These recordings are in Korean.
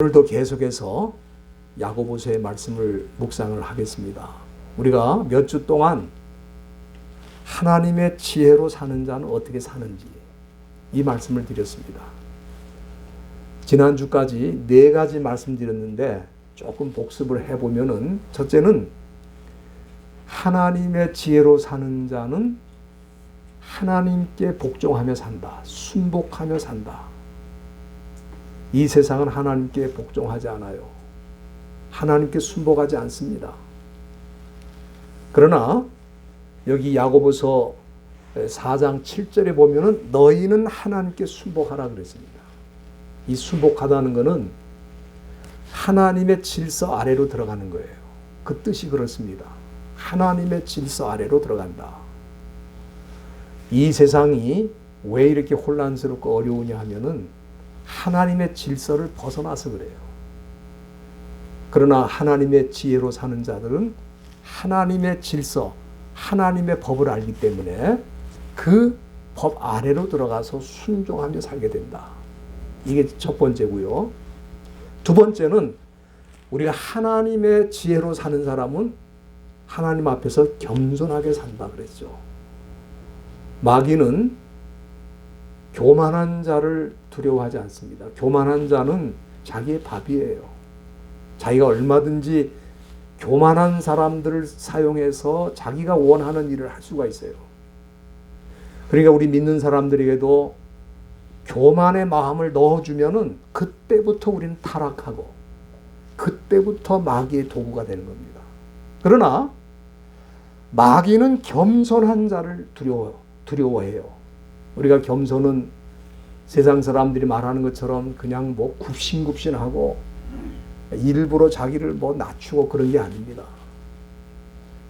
오늘도 계속해서 야고보서의 말씀을 묵상을 하겠습니다. 우리가 몇 주 동안 하나님의 지혜로 사는 자는 어떻게 사는지 이 말씀을 드렸습니다. 지난주까지 4가지 말씀드렸는데 조금 복습을 해보면은, 첫째는 하나님의 지혜로 사는 자는 하나님께 복종하며 산다. 순복하며 산다. 이 세상은 하나님께 복종하지 않아요. 하나님께 순복하지 않습니다. 그러나 여기 야고보서 4장 7절에 보면은 너희는 하나님께 순복하라 그랬습니다. 이 순복하다는 것은 하나님의 질서 아래로 들어가는 거예요. 그 뜻이 그렇습니다. 하나님의 질서 아래로 들어간다. 이 세상이 왜 이렇게 혼란스럽고 어려우냐 하면은 하나님의 질서를 벗어나서 그래요. 그러나 하나님의 지혜로 사는 자들은 하나님의 질서, 하나님의 법을 알기 때문에 그 법 아래로 들어가서 순종하며 살게 된다. 이게 첫 번째고요. 두 번째는 우리가 하나님의 지혜로 사는 사람은 하나님 앞에서 겸손하게 산다 그랬죠. 마귀는 교만한 자를 두려워하지 않습니다. 교만한 자는 자기의 밥이에요. 자기가 얼마든지 교만한 사람들을 사용해서 자기가 원하는 일을 할 수가 있어요. 그러니까 우리 믿는 사람들에게도 교만의 마음을 넣어주면은 그때부터 우리는 타락하고 그때부터 마귀의 도구가 되는 겁니다. 그러나 마귀는 겸손한 자를 두려워해요. 우리가 겸손은 세상 사람들이 말하는 것처럼 그냥 뭐 굽신굽신하고 일부러 자기를 뭐 낮추고 그런 게 아닙니다.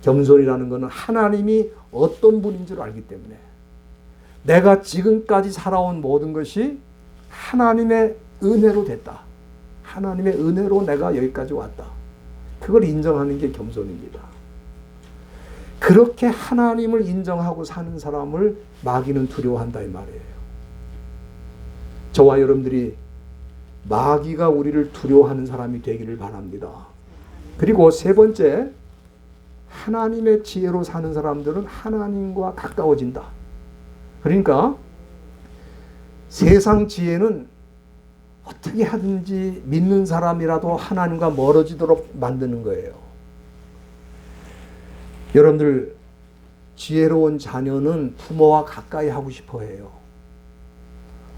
겸손이라는 것은 하나님이 어떤 분인 줄 알기 때문에 내가 지금까지 살아온 모든 것이 하나님의 은혜로 됐다. 하나님의 은혜로 내가 여기까지 왔다. 그걸 인정하는 게 겸손입니다. 그렇게 하나님을 인정하고 사는 사람을 마귀는 두려워한다 이 말이에요. 저와 여러분들이 마귀가 우리를 두려워하는 사람이 되기를 바랍니다. 그리고 세 번째, 하나님의 지혜로 사는 사람들은 하나님과 가까워진다. 그러니까 세상 지혜는 어떻게 하든지 믿는 사람이라도 하나님과 멀어지도록 만드는 거예요. 여러분들, 지혜로운 자녀는 부모와 가까이 하고 싶어 해요.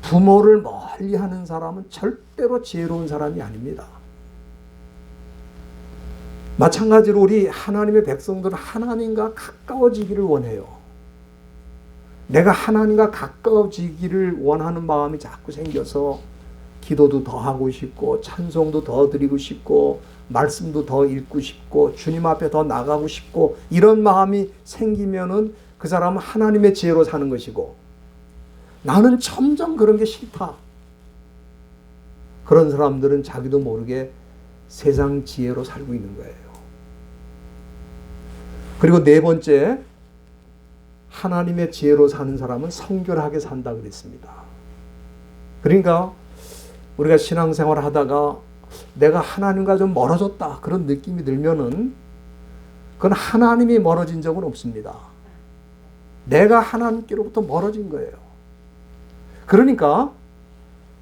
부모를 멀리 하는 사람은 절대로 지혜로운 사람이 아닙니다. 마찬가지로 우리 하나님의 백성들은 하나님과 가까워지기를 원해요. 내가 하나님과 가까워지기를 원하는 마음이 자꾸 생겨서 기도도 더 하고 싶고 찬송도 더 드리고 싶고 말씀도 더 읽고 싶고 주님 앞에 더 나가고 싶고 이런 마음이 생기면은 그 사람은 하나님의 지혜로 사는 것이고, 나는 점점 그런 게 싫다. 그런 사람들은 자기도 모르게 세상 지혜로 살고 있는 거예요. 그리고 네 번째, 하나님의 지혜로 사는 사람은 성결하게 산다 그랬습니다. 그러니까 우리가 신앙생활을 하다가 내가 하나님과 좀 멀어졌다 그런 느낌이 들면은 그건 하나님이 멀어진 적은 없습니다. 내가 하나님께로부터 멀어진 거예요. 그러니까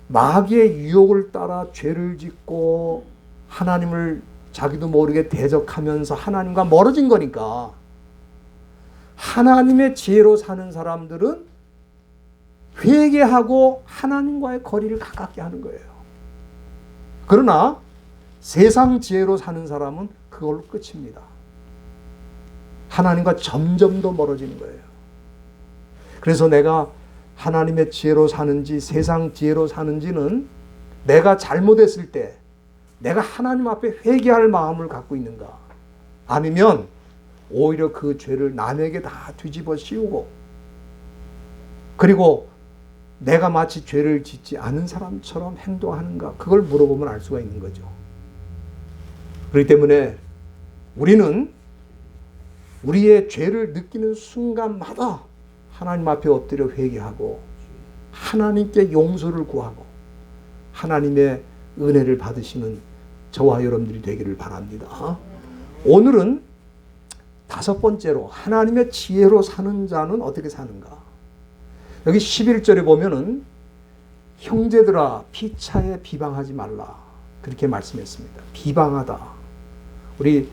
마귀의 유혹을 따라 죄를 짓고 하나님을 자기도 모르게 대적하면서 하나님과 멀어진 거니까, 하나님의 지혜로 사는 사람들은 회개하고 하나님과의 거리를 가깝게 하는 거예요. 그러나 세상 지혜로 사는 사람은 그걸로 끝입니다. 하나님과 점점 더 멀어지는 거예요. 그래서 내가 하나님의 지혜로 사는지 세상 지혜로 사는지는 내가 잘못했을 때 내가 하나님 앞에 회개할 마음을 갖고 있는가, 아니면 오히려 그 죄를 남에게 다 뒤집어 씌우고 그리고 내가 마치 죄를 짓지 않은 사람처럼 행동하는가, 그걸 물어보면 알 수가 있는 거죠. 그렇기 때문에 우리는 우리의 죄를 느끼는 순간마다 하나님 앞에 엎드려 회개하고 하나님께 용서를 구하고 하나님의 은혜를 받으시는 저와 여러분들이 되기를 바랍니다. 오늘은 다섯 번째로 하나님의 지혜로 사는 자는 어떻게 사는가? 여기 11절에 보면은 형제들아 피차에 비방하지 말라 그렇게 말씀했습니다. 비방하다. 우리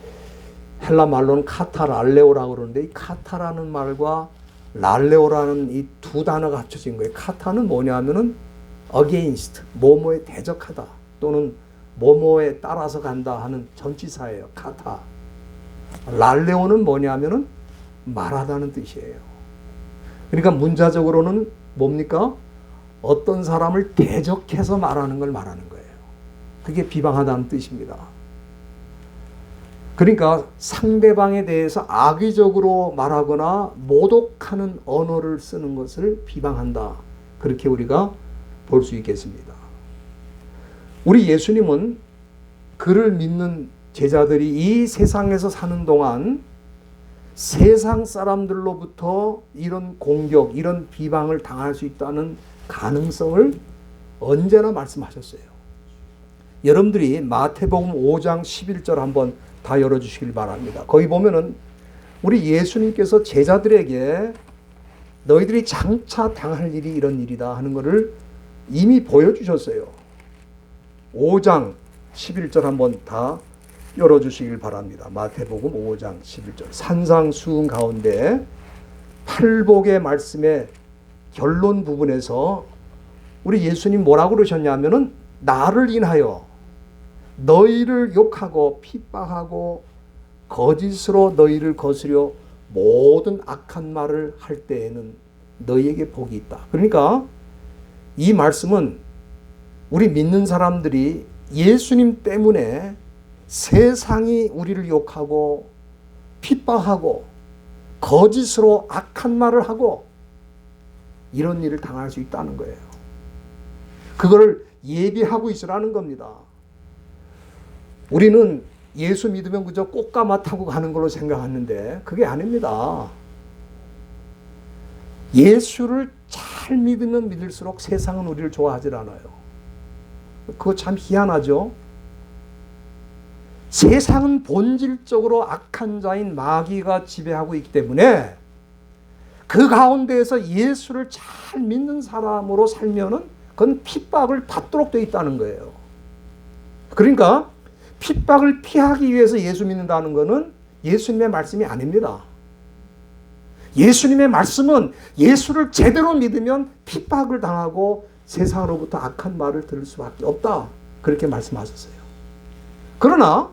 헬라 말로는 카타랄레오라고 그러는데 이 카타라는 말과 랄레오라는 이 두 단어가 합쳐진 거예요. 카타는 뭐냐면은 against, 뭐뭐에 대적하다 또는 뭐뭐에 따라서 간다 하는 전치사예요. 카타. 랄레오는 뭐냐면은 말하다는 뜻이에요. 그러니까 문자적으로는 뭡니까? 어떤 사람을 대적해서 말하는 걸 말하는 거예요. 그게 비방하다는 뜻입니다. 그러니까 상대방에 대해서 악의적으로 말하거나 모독하는 언어를 쓰는 것을 비방한다. 그렇게 우리가 볼 수 있겠습니다. 우리 예수님은 그를 믿는 제자들이 이 세상에서 사는 동안 세상 사람들로부터 이런 공격, 이런 비방을 당할 수 있다는 가능성을 언제나 말씀하셨어요. 여러분들이 마태복음 5장 11절 한번 다 열어주시길 바랍니다. 거기 보면은 우리 예수님께서 제자들에게 너희들이 장차 당할 일이 이런 일이다 하는 것을 이미 보여주셨어요. 5장 11절 한번 다 열어주시길 바랍니다. 마태복음 5장 11절. 산상수훈 가운데 팔복의 말씀의 결론 부분에서 우리 예수님 뭐라고 그러셨냐면은 나를 인하여 너희를 욕하고 핍박하고 거짓으로 너희를 거스려 모든 악한 말을 할 때에는 너희에게 복이 있다. 그러니까 이 말씀은 우리 믿는 사람들이 예수님 때문에 세상이 우리를 욕하고 핍박하고 거짓으로 악한 말을 하고 이런 일을 당할 수 있다는 거예요. 그거를 예비하고 있으라는 겁니다. 우리는 예수 믿으면 그저 꽃가마 타고 가는 걸로 생각하는데 그게 아닙니다. 예수를 잘 믿으면 믿을수록 세상은 우리를 좋아하지 않아요. 그거 참 희한하죠. 세상은 본질적으로 악한 자인 마귀가 지배하고 있기 때문에 그 가운데에서 예수를 잘 믿는 사람으로 살면은 그건 핍박을 받도록 되어 있다는 거예요. 그러니까 핍박을 피하기 위해서 예수 믿는다는 것은 예수님의 말씀이 아닙니다. 예수님의 말씀은 예수를 제대로 믿으면 핍박을 당하고 세상으로부터 악한 말을 들을 수밖에 없다. 그렇게 말씀하셨어요. 그러나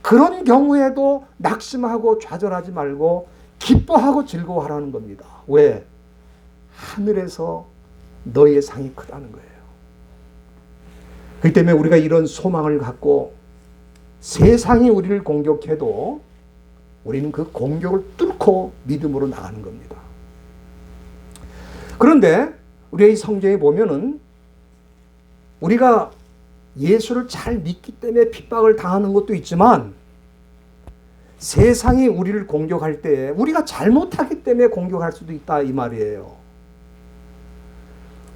그런 경우에도 낙심하고 좌절하지 말고 기뻐하고 즐거워하라는 겁니다. 왜? 하늘에서 너희의 상이 크다는 거예요. 그렇기 때문에 우리가 이런 소망을 갖고 세상이 우리를 공격해도 우리는 그 공격을 뚫고 믿음으로 나가는 겁니다. 그런데 우리가 이 성경에 보면은 우리가 예수를 잘 믿기 때문에 핍박을 당하는 것도 있지만 세상이 우리를 공격할 때 우리가 잘못하기 때문에 공격할 수도 있다 이 말이에요.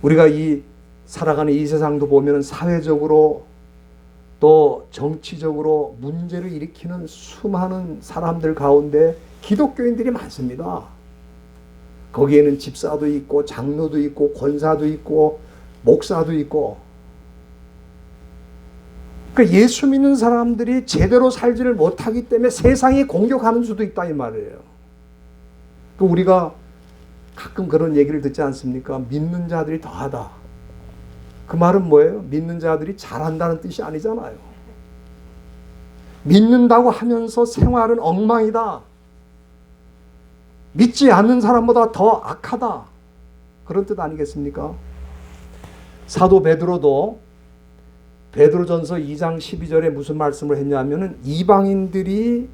우리가 이 살아가는 이 세상도 보면은 사회적으로 또 정치적으로 문제를 일으키는 수많은 사람들 가운데 기독교인들이 많습니다. 거기에는 집사도 있고 장로도 있고 권사도 있고 목사도 있고 그러니까 예수 믿는 사람들이 제대로 살지를 못하기 때문에 세상이 공격하는 수도 있다 이 말이에요. 우리가 가끔 그런 얘기를 듣지 않습니까? 믿는 자들이 더하다. 그 말은 뭐예요? 믿는 자들이 잘한다는 뜻이 아니잖아요. 믿는다고 하면서 생활은 엉망이다. 믿지 않는 사람보다 더 악하다. 그런 뜻 아니겠습니까? 사도 베드로도 베드로전서 2장 12절에 무슨 말씀을 했냐면은 이방인들이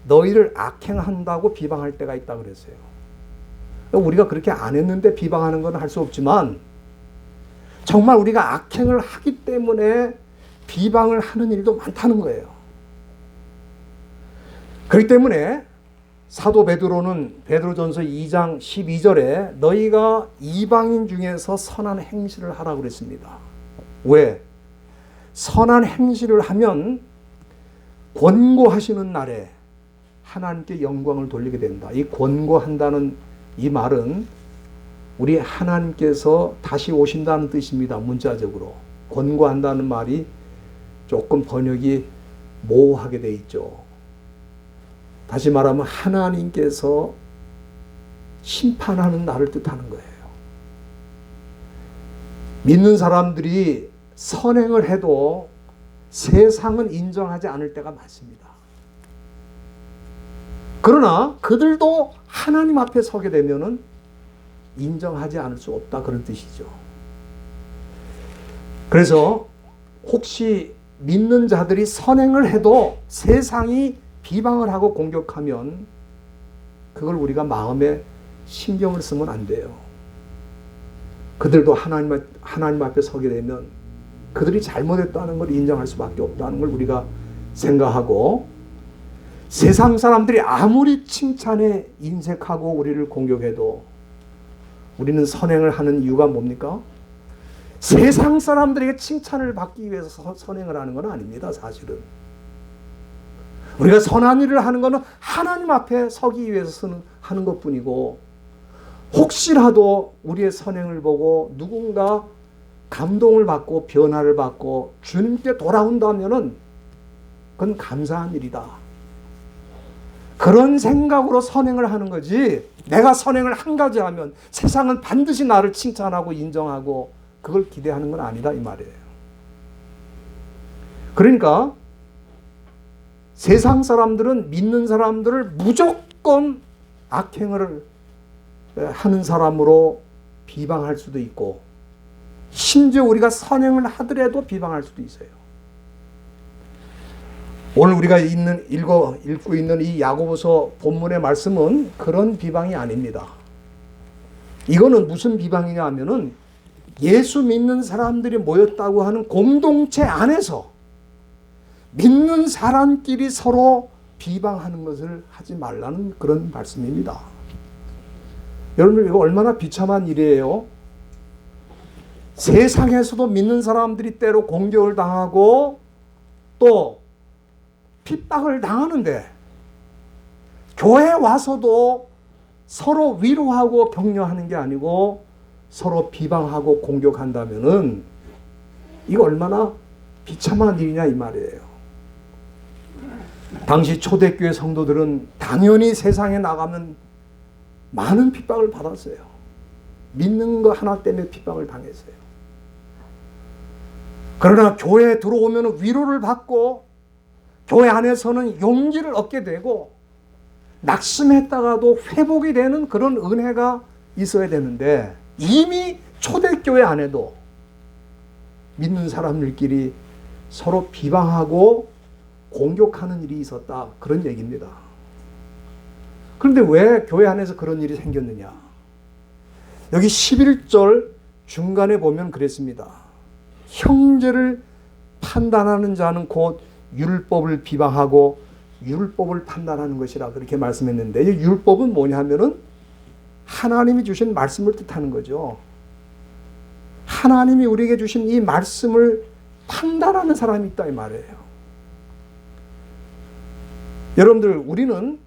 너희를 악행한다고 비방할 때가 있다 그랬어요. 우리가 그렇게 안 했는데 비방하는 건 할 수 없지만 정말 우리가 악행을 하기 때문에 비방을 하는 일도 많다는 거예요. 그렇기 때문에 사도 베드로는 베드로전서 2장 12절에 너희가 이방인 중에서 선한 행실을 하라고 그랬습니다. 왜? 선한 행실을 하면 권고하시는 날에 하나님께 영광을 돌리게 된다. 이 권고한다는 이 말은 우리 하나님께서 다시 오신다는 뜻입니다. 문자적으로. 권고한다는 말이 조금 번역이 모호하게 돼 있죠. 다시 말하면 하나님께서 심판하는 날을 뜻하는 거예요. 믿는 사람들이 선행을 해도 세상은 인정하지 않을 때가 많습니다. 그러나 그들도 하나님 앞에 서게 되면은 인정하지 않을 수 없다, 그런 뜻이죠. 그래서 혹시 믿는 자들이 선행을 해도 세상이 비방을 하고 공격하면 그걸 우리가 마음에 신경을 쓰면 안 돼요. 그들도 하나님 앞에 서게 되면 그들이 잘못했다는 걸 인정할 수밖에 없다는 걸 우리가 생각하고, 세상 사람들이 아무리 칭찬에 인색하고 우리를 공격해도 우리는 선행을 하는 이유가 뭡니까? 세상 사람들에게 칭찬을 받기 위해서 선행을 하는 건 아닙니다. 사실은 우리가 선한 일을 하는 것은 하나님 앞에 서기 위해서 하는 것뿐이고, 혹시라도 우리의 선행을 보고 누군가 감동을 받고 변화를 받고 주님께 돌아온다면은 그건 감사한 일이다. 그런 생각으로 선행을 하는 거지, 내가 선행을 한 가지 하면 세상은 반드시 나를 칭찬하고 인정하고 그걸 기대하는 건 아니다, 이 말이에요. 그러니까 세상 사람들은 믿는 사람들을 무조건 악행을 하는 사람으로 비방할 수도 있고, 심지어 우리가 선행을 하더라도 비방할 수도 있어요. 오늘 우리가 읽고 있는 이 야고보서 본문의 말씀은 그런 비방이 아닙니다. 이거는 무슨 비방이냐 하면은 예수 믿는 사람들이 모였다고 하는 공동체 안에서 믿는 사람끼리 서로 비방하는 것을 하지 말라는 그런 말씀입니다. 여러분, 이거 얼마나 비참한 일이에요. 세상에서도 믿는 사람들이 때로 공격을 당하고 또 핍박을 당하는데, 교회 와서도 서로 위로하고 격려하는 게 아니고 서로 비방하고 공격한다면은 이거 얼마나 비참한 일이냐, 이 말이에요. 당시 초대교회 성도들은 당연히 세상에 나가면 많은 핍박을 받았어요. 믿는 거 하나 때문에 핍박을 당했어요. 그러나 교회에 들어오면 위로를 받고 교회 안에서는 용기를 얻게 되고 낙심했다가도 회복이 되는 그런 은혜가 있어야 되는데, 이미 초대교회 안에도 믿는 사람들끼리 서로 비방하고 공격하는 일이 있었다, 그런 얘기입니다. 그런데 왜 교회 안에서 그런 일이 생겼느냐? 여기 11절 중간에 보면 그랬습니다. 형제를 판단하는 자는 곧 율법을 비방하고 율법을 판단하는 것이라, 그렇게 말씀했는데, 이 율법은 뭐냐면은 하나님이 주신 말씀을 뜻하는 거죠. 하나님이 우리에게 주신 이 말씀을 판단하는 사람이 있다, 이 말이에요. 여러분들, 우리는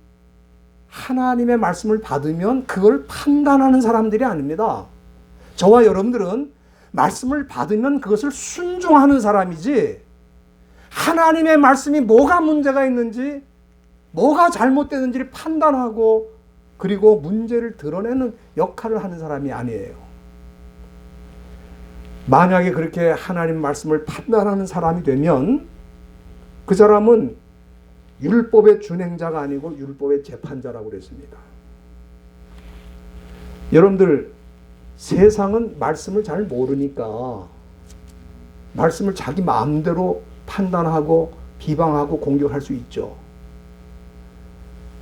하나님의 말씀을 받으면 그걸 판단하는 사람들이 아닙니다. 저와 여러분들은 말씀을 받으면 그것을 순종하는 사람이지, 하나님의 말씀이 뭐가 문제가 있는지, 뭐가 잘못되는지를 판단하고 그리고 문제를 드러내는 역할을 하는 사람이 아니에요. 만약에 그렇게 하나님 말씀을 판단하는 사람이 되면 그 사람은 율법의 준행자가 아니고 율법의 재판자라고 그랬습니다. 여러분들, 세상은 말씀을 잘 모르니까 말씀을 자기 마음대로 판단하고 비방하고 공격할 수 있죠.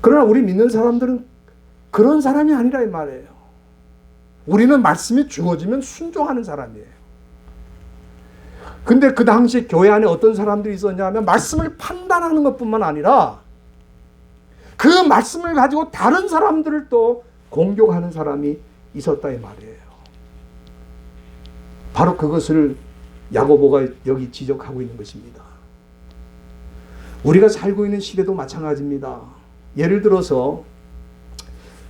그러나 우리 믿는 사람들은 그런 사람이 아니라 이 말이에요. 우리는 말씀이 주어지면 순종하는 사람이에요. 근데 그 당시 교회 안에 어떤 사람들이 있었냐 하면 말씀을 판단하는 것뿐만 아니라 그 말씀을 가지고 다른 사람들을 또 공격하는 사람이 있었다, 이 말이에요. 바로 그것을 야고보가 여기 지적하고 있는 것입니다. 우리가 살고 있는 시대도 마찬가지입니다. 예를 들어서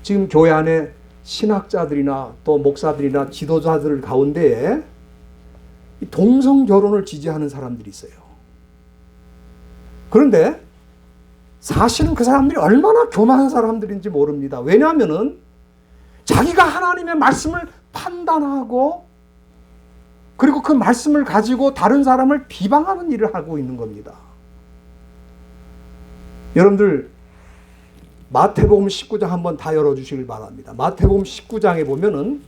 지금 교회 안에 신학자들이나 또 목사들이나 지도자들 가운데 동성 결혼을 지지하는 사람들이 있어요. 그런데 사실은 그 사람들이 얼마나 교만한 사람들인지 모릅니다. 왜냐하면은 자기가 하나님의 말씀을 판단하고 그리고 그 말씀을 가지고 다른 사람을 비방하는 일을 하고 있는 겁니다. 여러분들 마태복음 19장 한번 다 열어주시길 바랍니다. 마태복음 19장에 보면은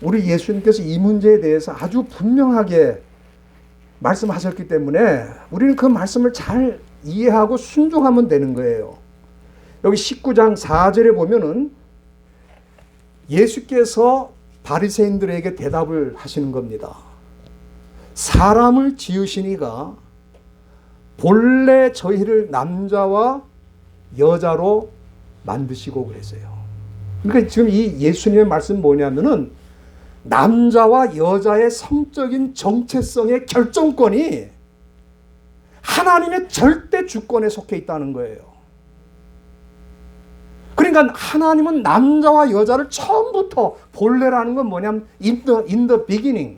우리 예수님께서 이 문제에 대해서 아주 분명하게 말씀하셨기 때문에 우리는 그 말씀을 잘 이해하고 순종하면 되는 거예요. 여기 19장 4절에 보면은 예수께서 바리새인들에게 대답을 하시는 겁니다. 사람을 지으시니가 본래 저희를 남자와 여자로 만드시고 그랬어요. 그러니까 지금 이 예수님의 말씀 뭐냐면은 남자와 여자의 성적인 정체성의 결정권이 하나님의 절대 주권에 속해 있다는 거예요. 그러니까 하나님은 남자와 여자를 처음부터, 본래라는 건 뭐냐면 in the beginning,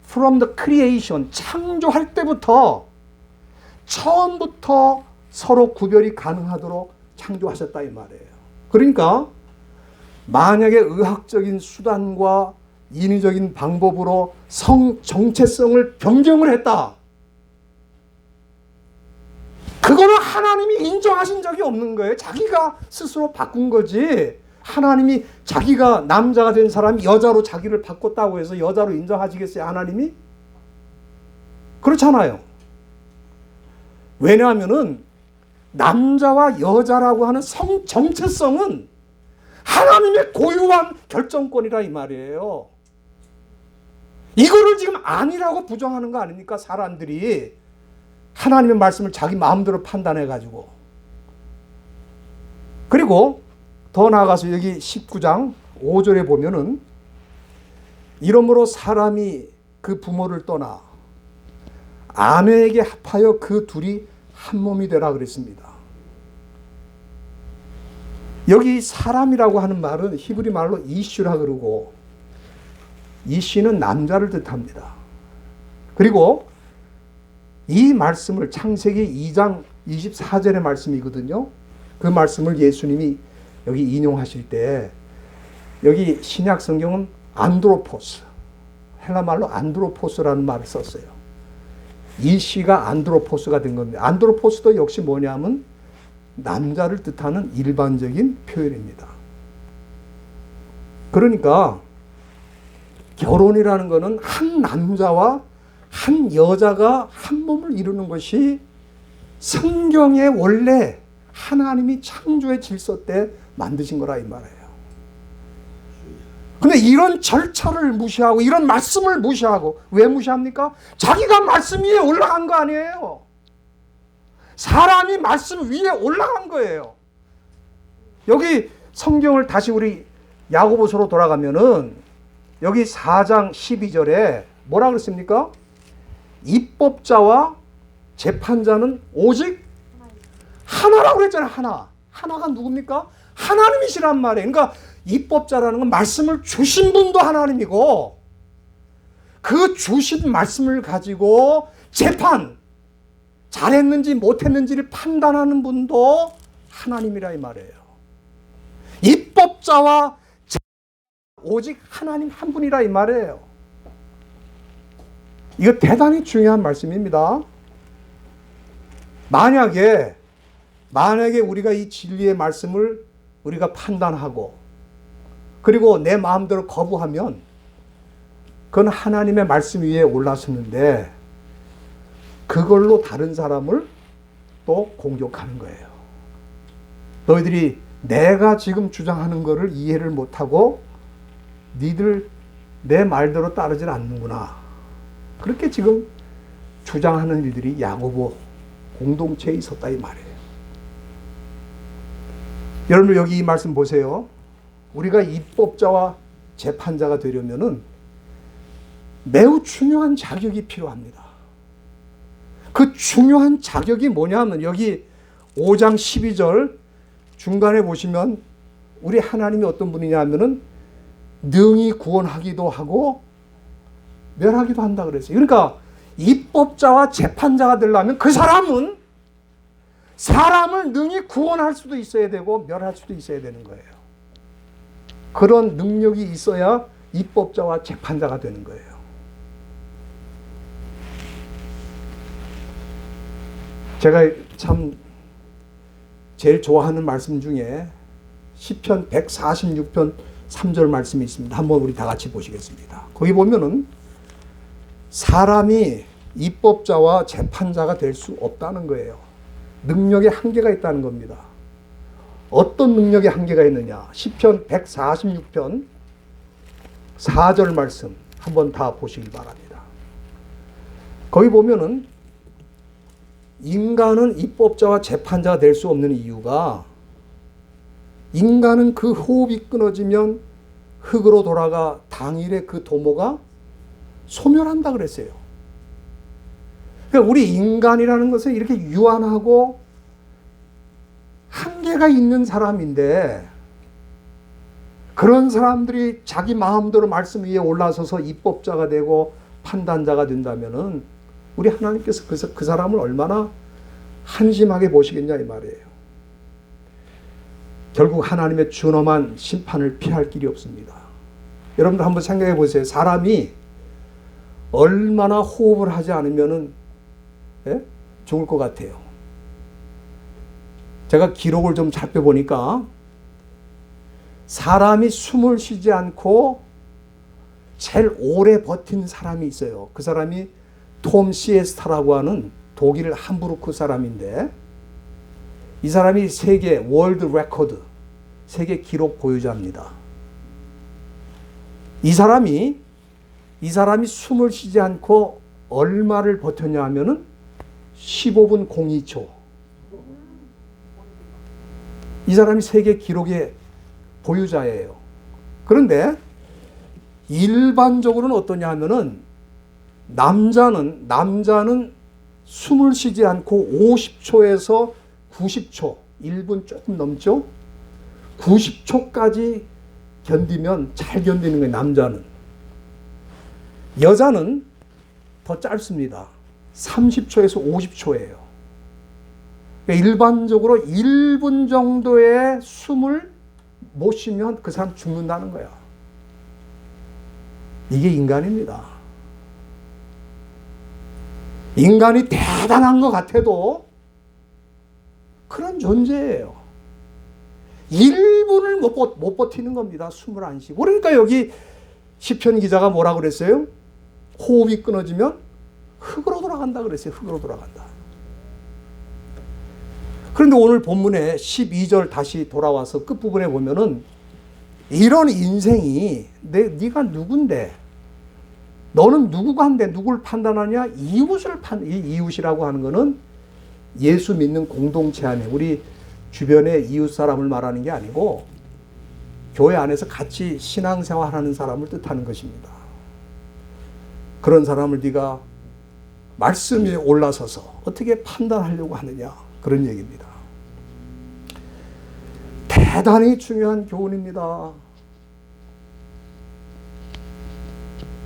from the creation, 창조할 때부터 처음부터 서로 구별이 가능하도록 창조하셨다 이 말이에요. 그러니까 만약에 의학적인 수단과 인위적인 방법으로 성 정체성을 변경을 했다. 그거는 하나님이 인정하신 적이 없는 거예요. 자기가 스스로 바꾼 거지. 하나님이 자기가 남자가 된 사람이 여자로 자기를 바꿨다고 해서 여자로 인정하시겠어요? 하나님이? 그렇잖아요. 왜냐하면은 남자와 여자라고 하는 성 정체성은 하나님의 고유한 결정권이라 이 말이에요. 이거를 지금 아니라고 부정하는 거 아닙니까? 사람들이 하나님의 말씀을 자기 마음대로 판단해가지고. 그리고 더 나아가서 여기 19장 5절에 보면은 이러므로 사람이 그 부모를 떠나 아내에게 합하여 그 둘이 한 몸이 되라 그랬습니다. 여기 사람이라고 하는 말은 히브리 말로 이슈라 그러고 이시는 남자를 뜻합니다. 그리고 이 말씀을 창세기 2장 24절의 말씀이거든요. 그 말씀을 예수님이 여기 인용하실 때 여기 신약 성경은 안드로포스, 헬라 말로 안드로포스라는 말을 썼어요. 이시가 안드로포스가 된 겁니다. 안드로포스도 역시 뭐냐면 남자를 뜻하는 일반적인 표현입니다. 그러니까 결혼이라는 것은 한 남자와 한 여자가 한 몸을 이루는 것이 성경의 원래 하나님이 창조의 질서 때 만드신 거라 이 말이에요. 근데 이런 절차를 무시하고 이런 말씀을 무시하고 왜 무시합니까? 자기가 말씀 위에 올라간 거 아니에요. 사람이 말씀 위에 올라간 거예요. 여기 성경을 다시 우리 야고보서로 돌아가면은 여기 4장 12절에 뭐라 그랬습니까? 입법자와 재판자는 오직 하나라고 그랬잖아요. 하나가 누굽니까? 하나님이시란 말이에요. 그러니까 입법자라는 건 말씀을 주신 분도 하나님이고 그 주신 말씀을 가지고 재판, 잘했는지 못했는지를 판단하는 분도 하나님이라 이 말이에요. 입법자와 오직 하나님 한 분이라 이 말이에요. 이거 대단히 중요한 말씀입니다. 만약에 우리가 이 진리의 말씀을 우리가 판단하고 그리고 내 마음대로 거부하면 그건 하나님의 말씀 위에 올라서는데 그걸로 다른 사람을 또 공격하는 거예요. 너희들이 내가 지금 주장하는 거를 이해를 못하고 니들 내 말대로 따르질 않는구나. 그렇게 지금 주장하는 일들이 야고보 공동체에 있었다 이 말이에요. 여러분 여기 이 말씀 보세요. 우리가 입법자와 재판자가 되려면은 매우 중요한 자격이 필요합니다. 그 중요한 자격이 뭐냐면 여기 5장 12절 중간에 보시면 우리 하나님이 어떤 분이냐 하면은 능히 구원하기도 하고 멸하기도 한다 그랬어요. 그러니까 입법자와 재판자가 되려면 그 사람은 사람을 능히 구원할 수도 있어야 되고 멸할 수도 있어야 되는 거예요. 그런 능력이 있어야 입법자와 재판자가 되는 거예요. 제가 참 제일 좋아하는 말씀 중에 시편 146편 3절 말씀이 있습니다. 한번 우리 다 같이 보시겠습니다. 거기 보면은 사람이 입법자와 재판자가 될 수 없다는 거예요. 능력에 한계가 있다는 겁니다. 어떤 능력에 한계가 있느냐? 시편 146편 4절 말씀 한번 다 보시기 바랍니다. 거기 보면은 인간은 입법자와 재판자가 될 수 없는 이유가 인간은 그 호흡이 끊어지면 흙으로 돌아가 당일에 그 도모가 소멸한다 그랬어요. 그러니까 우리 인간이라는 것은 이렇게 유한하고 한계가 있는 사람인데 그런 사람들이 자기 마음대로 말씀 위에 올라서서 입법자가 되고 판단자가 된다면은 우리 하나님께서 그 사람을 얼마나 한심하게 보시겠냐 이 말이에요. 결국 하나님의 준엄한 심판을 피할 길이 없습니다. 여러분들 한번 생각해 보세요. 사람이 얼마나 호흡을 하지 않으면은 죽을 것 같아요. 제가 기록을 좀 살펴보니까 사람이 숨을 쉬지 않고 제일 오래 버틴 사람이 있어요. 그 사람이 톰 시에스타라고 하는 독일 함부르크 사람인데 이 사람이 세계 월드 레코드 세계 기록 보유자입니다. 이 사람이 숨을 쉬지 않고 얼마를 버텼냐 하면은 15분 02초. 이 사람이 세계 기록의 보유자예요. 그런데 일반적으로는 어떠냐 하면은 남자는 숨을 쉬지 않고 50초에서 90초, 1분 조금 넘죠? 90초까지 견디면 잘 견디는 거예요, 남자는. 여자는 더 짧습니다. 30초에서 50초예요. 그러니까 일반적으로 1분 정도의 숨을 못 쉬면 그 사람 죽는다는 거야. 이게 인간입니다. 인간이 대단한 것 같아도 그런 존재예요. 1분을 못 버티는 겁니다. 숨을 안 쉬고. 그러니까 여기 시편 기자가 뭐라고 그랬어요? 호흡이 끊어지면 흙으로 돌아간다 그랬어요. 흙으로 돌아간다. 그런데 오늘 본문에 12절 다시 돌아와서 끝부분에 보면은 이런 인생이 네가 누군데 너는 누구가 한데 누굴 판단하냐? 이웃이라고 하는 거는 예수 믿는 공동체 안에 우리 주변의 이웃 사람을 말하는 게 아니고 교회 안에서 같이 신앙생활하는 사람을 뜻하는 것입니다. 그런 사람을 네가 말씀 위에 올라서서 어떻게 판단하려고 하느냐 그런 얘기입니다. 대단히 중요한 교훈입니다.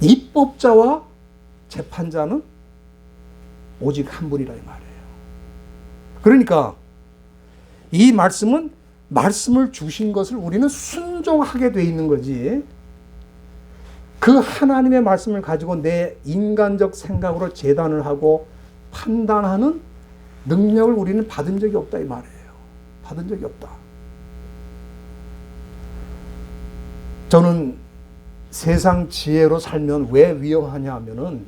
입법자와 재판자는 오직 한 분이라 이 말이에요. 그러니까 이 말씀은 말씀을 주신 것을 우리는 순종하게 돼 있는 거지. 그 하나님의 말씀을 가지고 내 인간적 생각으로 재단을 하고 판단하는 능력을 우리는 받은 적이 없다 이 말이에요. 받은 적이 없다. 저는 세상 지혜로 살면 왜 위험하냐 하면은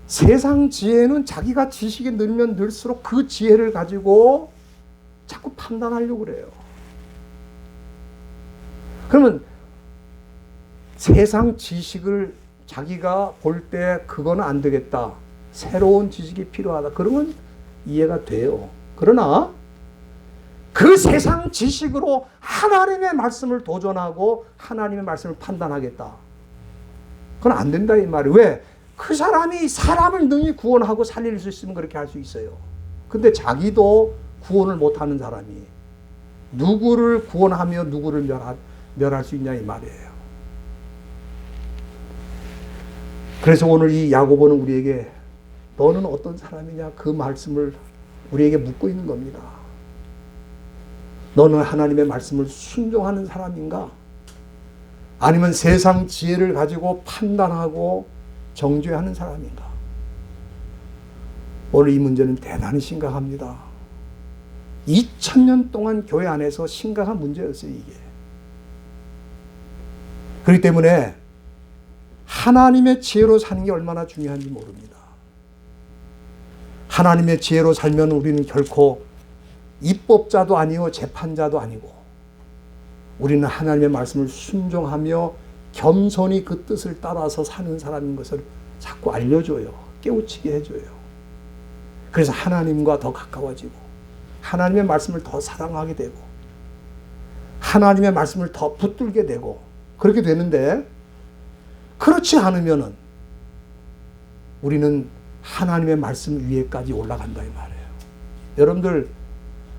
세상 지혜는 자기가 지식이 늘면 늘수록 그 지혜를 가지고 자꾸 판단하려고 그래요. 그러면 세상 지식을 자기가 볼 때 그거는 안 되겠다. 새로운 지식이 필요하다. 그러면 이해가 돼요. 그러나 그 세상 지식으로 하나님의 말씀을 도전하고 하나님의 말씀을 판단하겠다. 그건 안 된다 이 말이에요. 왜? 그 사람이 사람을 능히 구원하고 살릴 수 있으면 그렇게 할 수 있어요. 근데 자기도 구원을 못하는 사람이 누구를 구원하며 누구를 멸할 수 있냐 이 말이에요. 그래서 오늘 이 야고보는 우리에게 너는 어떤 사람이냐 그 말씀을 우리에게 묻고 있는 겁니다. 너는 하나님의 말씀을 순종하는 사람인가? 아니면 세상 지혜를 가지고 판단하고 정죄하는 사람인가? 오늘 이 문제는 대단히 심각합니다. 2000년 동안 교회 안에서 심각한 문제였어요, 이게. 그렇기 때문에 하나님의 지혜로 사는 게 얼마나 중요한지 모릅니다. 하나님의 지혜로 살면 우리는 결코 입법자도 아니고 재판자도 아니고 우리는 하나님의 말씀을 순종하며 겸손히 그 뜻을 따라서 사는 사람인 것을 자꾸 알려줘요. 깨우치게 해줘요. 그래서 하나님과 더 가까워지고 하나님의 말씀을 더 사랑하게 되고 하나님의 말씀을 더 붙들게 되고 그렇게 되는데 그렇지 않으면은 우리는 하나님의 말씀 위에까지 올라간다 이 말이에요. 여러분들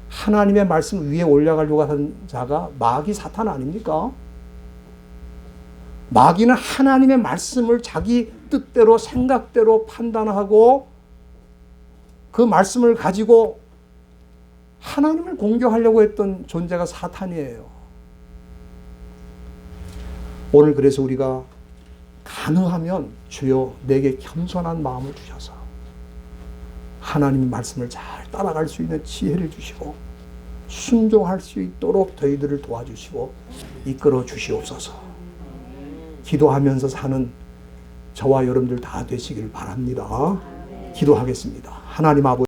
하나님의 말씀 위에 올라가려고 하는 자가 마귀 사탄 아닙니까? 마귀는 하나님의 말씀을 자기 뜻대로 생각대로 판단하고 그 말씀을 가지고 하나님을 공격하려고 했던 존재가 사탄이에요. 오늘 그래서 우리가 가능하면 주여 내게 겸손한 마음을 주셔서 하나님의 말씀을 잘 따라갈 수 있는 지혜를 주시고 순종할 수 있도록 저희들을 도와주시고 이끌어 주시옵소서. 기도하면서 사는 저와 여러분들 다 되시길 바랍니다. 기도하겠습니다. 하나님 아버지